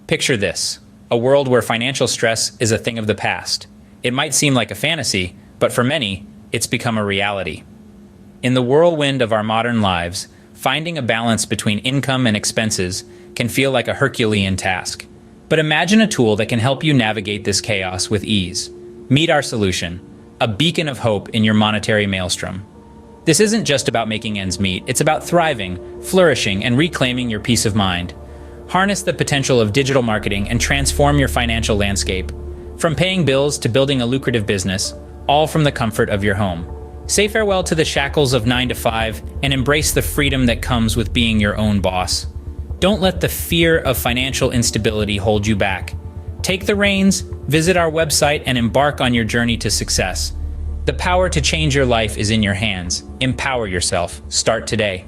Picture this, a world where financial stress is a thing of the past. It might seem like a fantasy, but for many, it's become a reality. In the whirlwind of our modern lives, finding a balance between income and expenses can feel like a Herculean task. But imagine a tool that can help you navigate this chaos with ease. Meet our solution, a beacon of hope in your monetary maelstrom. This isn't just about making ends meet, it's about thriving, flourishing, and reclaiming your peace of mind. Harness the potential of digital marketing and transform your financial landscape. From paying bills to building a lucrative business, all from the comfort of your home. Say farewell to the shackles of 9 to 5 and embrace the freedom that comes with being your own boss. Don't let the fear of financial instability hold you back. Take the reins, visit our website, and embark on your journey to success. The power to change your life is in your hands. Empower yourself. Start today.